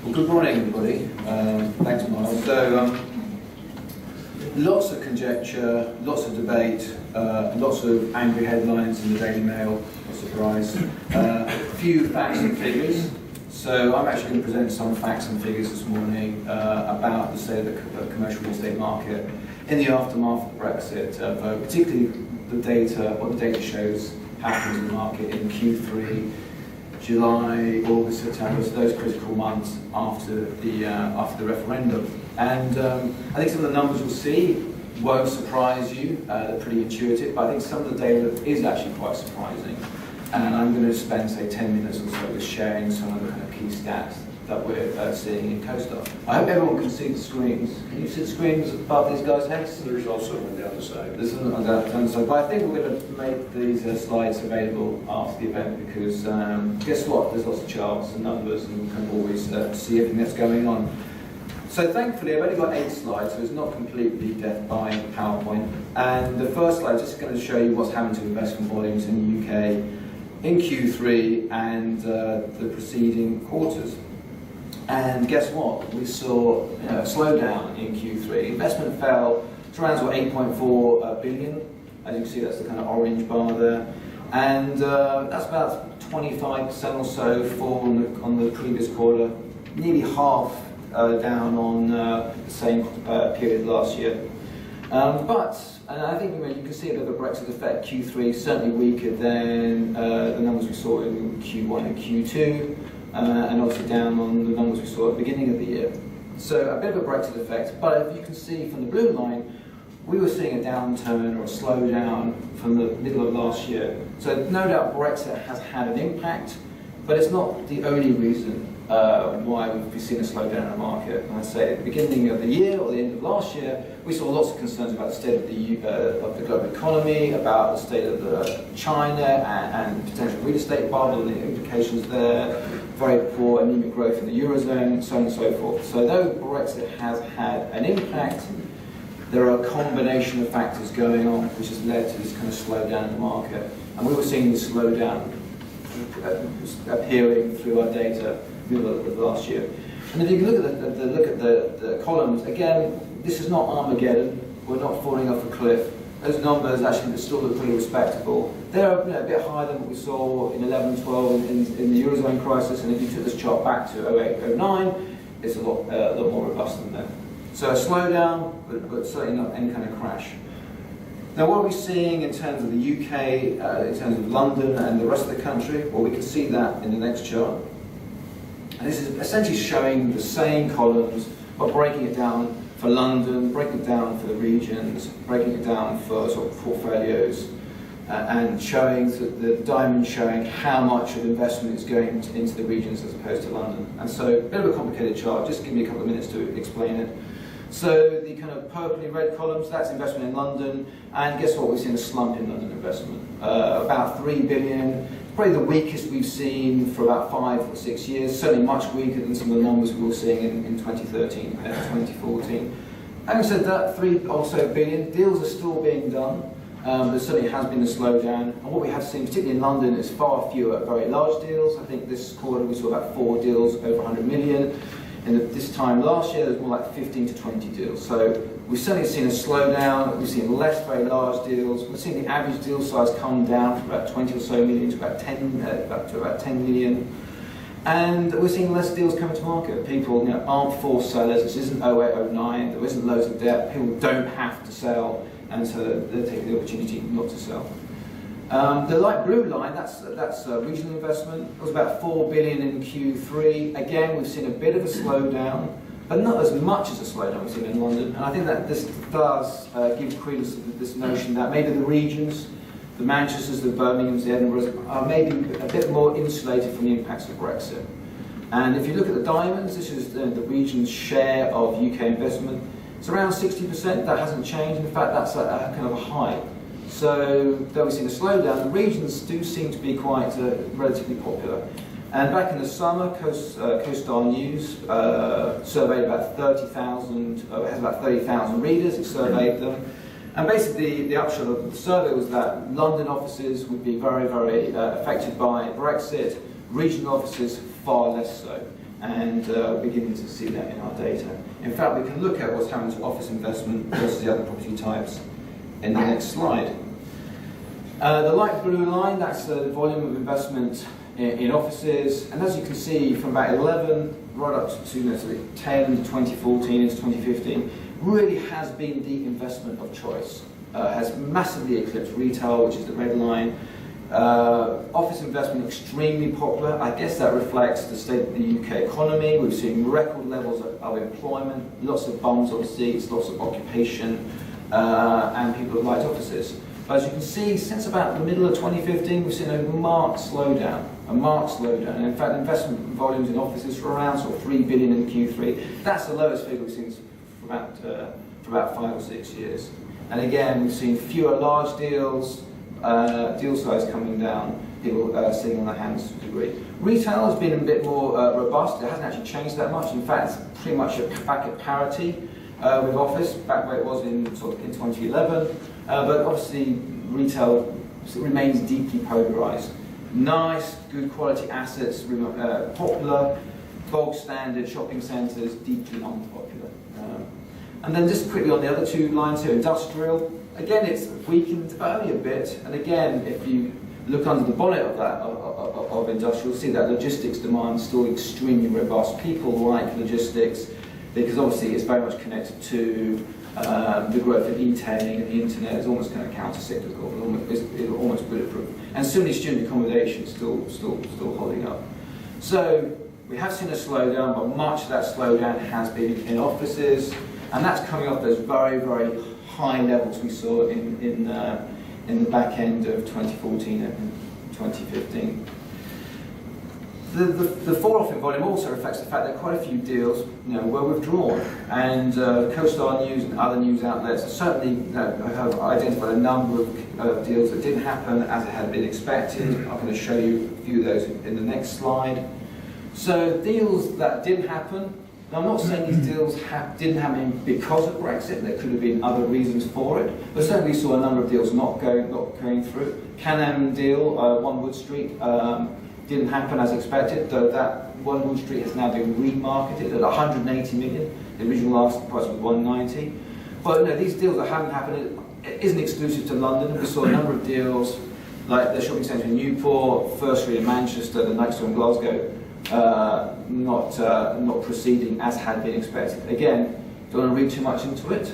Well, good morning, everybody. Thanks, Miles. So, lots of conjecture, lots of debate, lots of angry headlines in the Daily Mail, no surprise. Few facts and figures. So, I'm actually going to present some facts and figures this morning about the state of the commercial real estate market in the aftermath of Brexit, particularly the data, what the data shows happened in the market in Q3. July, August, September, so those critical months after the referendum. And I think some of the numbers we'll see won't surprise you. They're pretty intuitive, but I think some of the data is actually quite surprising. And I'm going to spend, say, 10 minutes or so just sharing some of the kind of key stats that we're seeing in CoStar. I hope everyone can see the screens. Can you see the screens above these guys' heads? There's also one down the side. There's one down the side, but I think we're going to make these slides available after the event because guess what? There's lots of charts and numbers, and we can always see everything that's going on. So thankfully, I've only got 8 slides, so it's not completely death by PowerPoint. And the first slide is just going to show you what's happened to investment volumes in the UK in Q3 and the preceding quarters. And guess what? We saw a slowdown in Q3. Investment fell to around 8.4 billion. As you can see, that's the kind of orange bar there. And that's about 25% or so fall on the previous quarter, nearly half down on the same period last year. And I think you can see a bit of a Brexit effect. Q3 certainly weaker than the numbers we saw in Q1 and Q2. And also down on the numbers we saw at the beginning of the year. So a bit of a Brexit effect, but if you can see from the blue line, we were seeing a downturn or a slowdown from the middle of last year. So no doubt Brexit has had an impact, but it's not the only reason why we've seen a slowdown in the market. And I say at the beginning of the year or the end of last year, we saw lots of concerns about the state of the global economy, about the state of China and potential real estate bubble and the implications there, very poor anemic growth in the Eurozone, so on and so forth. So though Brexit has had an impact, there are a combination of factors going on which has led to this kind of slowdown in the market. And we were seeing this slowdown appearing through our data middle of last year. And if you look at the columns, again, this is not Armageddon. We're not falling off a cliff. Those numbers actually still look pretty respectable. They're a bit higher than what we saw in 11, 12 in the Eurozone crisis, and if you took this chart back to 08, 09, it's a lot more robust than that. So a slowdown, but certainly not any kind of crash. Now what are we seeing in terms of the UK, in terms of London and the rest of the country? Well, we can see that in the next chart. And this is essentially showing the same columns, but breaking it down for London, breaking it down for the regions, breaking it down for sort of portfolios, and showing the diamond showing how much of investment is going into the regions as opposed to London. And so, a bit of a complicated chart, just give me a couple of minutes to explain it. So, the kind of purpley red columns, that's investment in London, and guess what, we've seen a slump in London investment. About 3 billion, probably the weakest we've seen for about 5 or 6 years, certainly much weaker than some of the numbers we were seeing in 2013 compared to 2014. Having said that, 3 or so billion, deals are still being done. There certainly has been a slowdown, and what we have seen, particularly in London, is far fewer very large deals. I think this quarter we saw about 4 deals over 100 million. And at this time last year, there was more like 15 to 20 deals. So we've certainly seen a slowdown. We've seen less very large deals. We've seen the average deal size come down from about 20 or so million to about 10 million. And we're seeing less deals coming to market. People aren't forced sellers. This isn't 08, 09. There isn't loads of debt. People don't have to sell, and so they're taking the opportunity not to sell. The light blue line, that's regional investment. It was about 4 billion in Q3. Again, we've seen a bit of a slowdown, but not as much as a slowdown we've seen in London. And I think that this does give credence to this notion that maybe the regions, the Manchesters, the Birminghams, the Edinburghs, are maybe a bit more insulated from the impacts of Brexit. And if you look at the diamonds, this is the region's share of UK investment. It's around 60%. That hasn't changed. In fact, that's a kind of a high. So, though we've seen a slowdown, the regions do seem to be quite relatively popular. And back in the summer, CoStar News surveyed about 30,000, it has about 30,000 readers, it surveyed them. And basically, the upshot of the survey was that London offices would be very, very affected by Brexit, regional offices far less so. and beginning to see that in our data. In fact, we can look at what's happening to office investment versus the other property types in the next slide. The light blue line, that's the volume of investment in offices, and as you can see, from about 11 right up to 10, 2014 into 2015, really has been the investment of choice. Has massively eclipsed retail, which is the red line. Office investment extremely popular. I guess that reflects the state of the UK economy. We've seen record levels of employment, lots of bums on seats, lots of occupation, and people have liked offices. But as you can see, since about the middle of 2015, we've seen a marked slowdown. And in fact, investment volumes in offices for around sort of 3 billion in Q3. That's the lowest figure we've seen for about 5 or 6 years. And again, we've seen fewer large deals, deal size coming down, people sitting on their hands to a degree. Retail has been a bit more robust. It hasn't actually changed that much. In fact, it's pretty much back at parity with office, back where it was in 2011. But obviously, retail remains deeply polarised. Nice, good quality assets, popular, bog standard shopping centres, deeply unpopular. And then just quickly on the other two lines here, industrial. Again, it's weakened only a bit. And again, if you look under the bonnet of that of industrial, you'll see that logistics demand is still extremely robust. People like logistics because obviously it's very much connected to the growth of e-tailing and the internet. Is almost kind of counter-cyclical, it's almost bulletproof. And similarly, student accommodation is still holding up. So we have seen a slowdown, but much of that slowdown has been in offices, and that's coming off those very, very high levels we saw in the back end of 2014 and 2015. The fall-off in volume also reflects the fact that quite a few deals were withdrawn, and CoStar News and other news outlets certainly have identified a number of deals that didn't happen as it had been expected. I'm going to show you a few of those in the next slide. So deals that didn't happen. Now, I'm not saying these deals didn't happen because of Brexit. There could have been other reasons for it, but certainly we saw a number of deals not going through. Can-Am deal, 1 Wood Street, didn't happen as expected, though that 1 Wood Street has now been remarketed at 180 million. The original asking price was 190. But these deals that haven't happened, it isn't exclusive to London. We saw a number of deals like the shopping centre in Newport, First Street in Manchester, the Nightstone in Glasgow, not proceeding as had been expected. Again, don't want to read too much into it.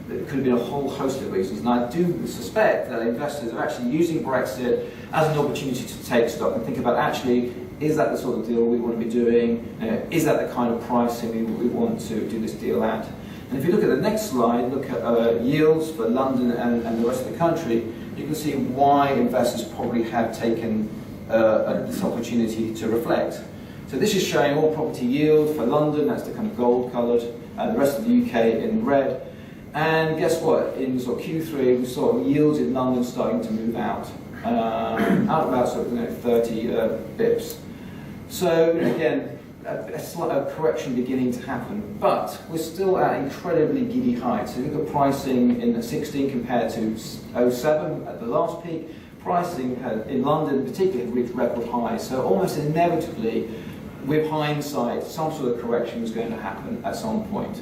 It could have been a whole host of reasons, and I do suspect that investors are actually using Brexit as an opportunity to take stock and think about actually, is that the sort of deal we want to be doing? Is that the kind of pricing we want to do this deal at? And if you look at the next slide, look at yields for London and the rest of the country, you can see why investors probably have taken this opportunity to reflect. So this is showing all property yield for London, that's the kind of gold coloured, and the rest of the UK in red. And guess what? In sort of Q3, we saw yields in London starting to move out about sort of 30 bips. So again, a slight correction beginning to happen, but we're still at incredibly giddy heights. So look at pricing in 16 compared to 07 at the last peak. Pricing in London particularly had reached record highs. So almost inevitably, with hindsight, some sort of correction was going to happen at some point.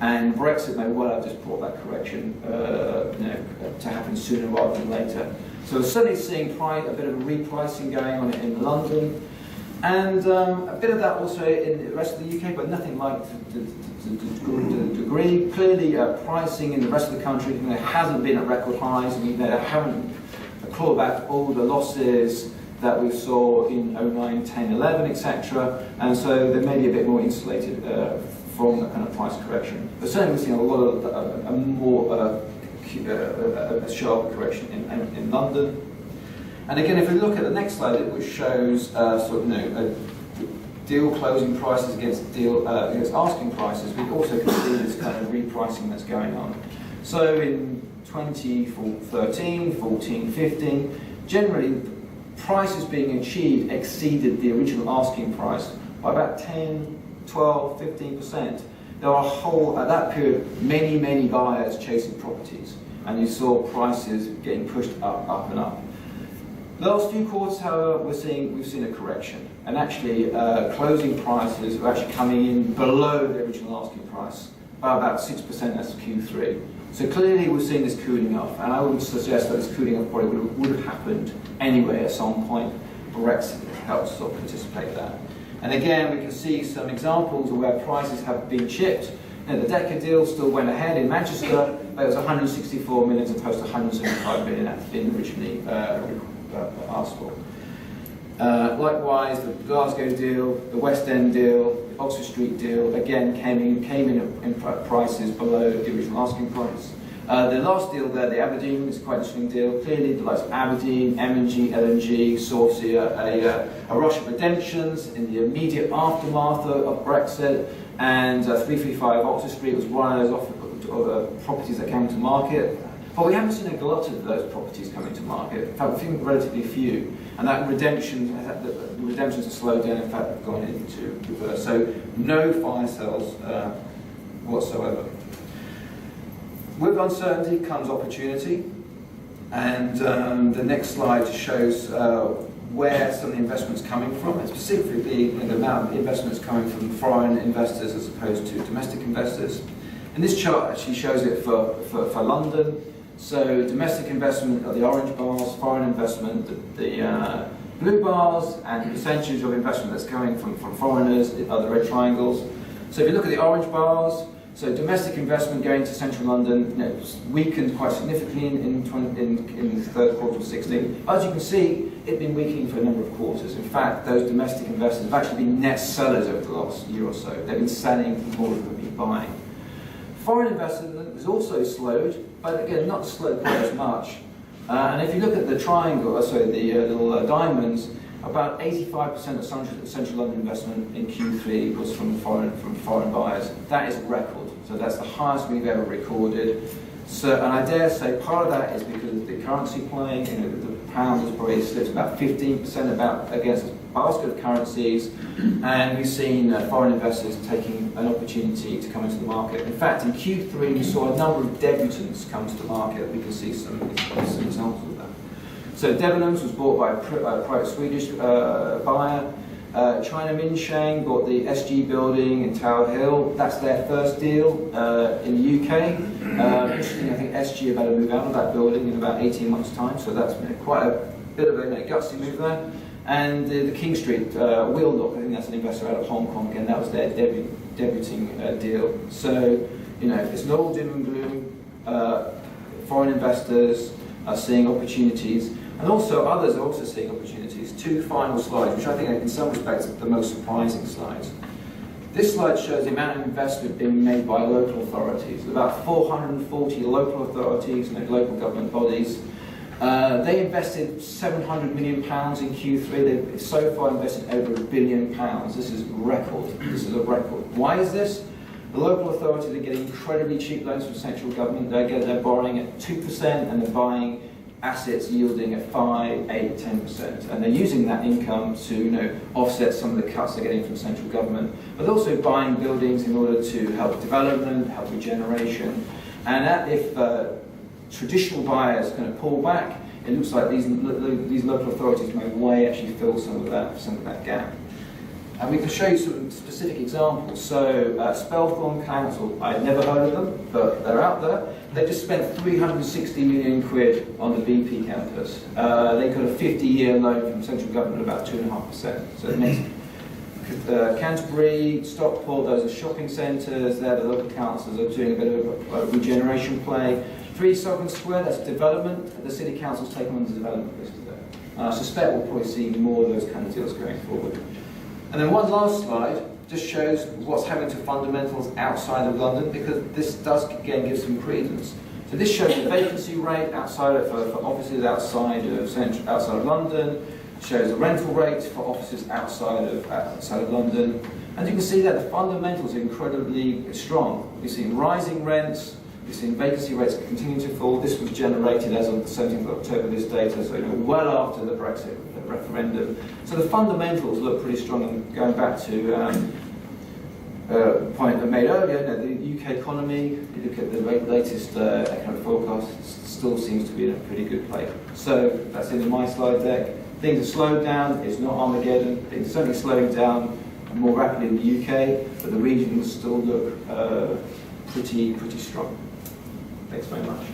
And Brexit may well have just brought that correction to happen sooner rather than later. So we're certainly seeing a bit of repricing going on in London, and a bit of that also in the rest of the UK, but nothing like the degree. Clearly, pricing in the rest of the country hasn't been at record highs. We haven't clawed back all the losses that we saw in 09, 10, 11, etc. And so they may be a bit more insulated from the kind of price correction. But certainly we're seeing a lot of a sharp correction in London. And again, if we look at the next slide, which shows deal closing prices against asking prices, we also can see this kind of repricing that's going on. So in 2013, 14, 15, generally prices being achieved exceeded the original asking price by about 10, 12, 15%. There were at that period, many buyers chasing properties, and you saw prices getting pushed up and up. The last few quarters, however, we've seen a correction, and actually closing prices are actually coming in below the original asking price by about 6% as Q3. So clearly we're seeing this cooling off, and I would suggest that this cooling off probably would have happened anyway at some point. Brexit helps sort of participate that. And again, we can see some examples of where prices have been chipped. The Decker deal still went ahead in Manchester, but it was 164 million as opposed to 175 million that had been originally asked for. Likewise, the Glasgow deal, the West End deal, the Oxford Street deal, again came in prices below the original asking price. The last deal there, the Aberdeen, is quite an interesting deal. Clearly, the likes of Aberdeen, M&G, LNG saw a rush of redemptions in the immediate aftermath of Brexit, and 335 Oxford Street was one of those properties that came to market. But we haven't seen a glut of those properties coming to market. In fact, we've seen relatively few, and the redemptions have slowed down. In fact, have gone into reverse. So no fire sales whatsoever. With uncertainty comes opportunity, and the next slide shows where some of the investment's coming from, and specifically the amount of investments coming from foreign investors as opposed to domestic investors. And this chart actually shows it for London. So domestic investment are the orange bars, foreign investment the blue bars, and the percentage of investment that's coming from foreigners are the red triangles. So if you look at the orange bars, so domestic investment going to central London weakened quite significantly in the third quarter of 16. As you can see, it's been weakening for a number of quarters. In fact, those domestic investors have actually been net sellers over the last year or so. They've been selling more than they've been buying. Foreign investment has also slowed, but again, not slowed quite as much. And if you look at the triangle, the little diamonds, about 85% of central London investment in Q3 was from foreign buyers. That is a record. So that's the highest we've ever recorded. So, and I dare say part of that is because of the currency playing. The pound has probably slipped about 15% against a basket of currencies, and we've seen foreign investors taking an opportunity to come into the market. In fact, in Q3 we saw a number of debutants come to the market. We can see some examples of that. So Debenhams was bought by a private Swedish buyer. China Minsheng bought the SG building in Tower Hill. That's their first deal in the UK. Interesting, I think SG are about to move out of that building in about 18 months' time, so that's quite a bit of a gutsy move there. And the King Street Wheelock, I think that's an investor out of Hong Kong, again, that was their debuting deal. So, it's not all doom and gloom. Foreign investors are seeing opportunities, and also others are also seeing opportunities. Two final slides, which I think are in some respects the most surprising slides. This slide shows the amount of investment being made by local authorities. About 440 local authorities and local government bodies. They invested £700 million in Q3. They've so far invested over £1 billion. This is a record. This is a record. Why is this? The local authorities are getting incredibly cheap loans from central government. They're borrowing at 2% and they're buying assets yielding at 5, 8, 10%. And they're using that income to offset some of the cuts they're getting from central government. But also buying buildings in order to help development, help regeneration. And if traditional buyers kind of pull back, it looks like these local authorities may actually fill some of that gap. And we can show you some specific examples. So Spelthorne Council, I'd never heard of them, but they're out there. They just spent 360 million quid on the BP campus. They got a 50-year loan from central government, about 2.5%. So it makes Canterbury, Stockport, those are shopping centres. There, the local councils are doing a bit of a regeneration play. 3 Sovereign Square, that's development. The city council's taken on the development list there. And I suspect we'll probably see more of those kind of deals going forward. And then one last slide just shows what's happening to fundamentals outside of London, because this does again give some credence. So this shows the vacancy rate outside for offices outside of London. It shows the rental rates for offices outside of London. And you can see that the fundamentals are incredibly strong. We've seen rising rents. We've seen vacancy rates continue to fall. This was generated as of the 17th of October, this data, so well after the Brexit referendum. So the fundamentals look pretty strong. And going back to a point I made earlier, the UK economy, you look at the latest economic forecast, still seems to be in a pretty good place. So that's in my slide deck. Things have slowed down. It's not Armageddon. Things are certainly slowing down more rapidly in the UK, but the regions still look pretty strong. Thanks very much.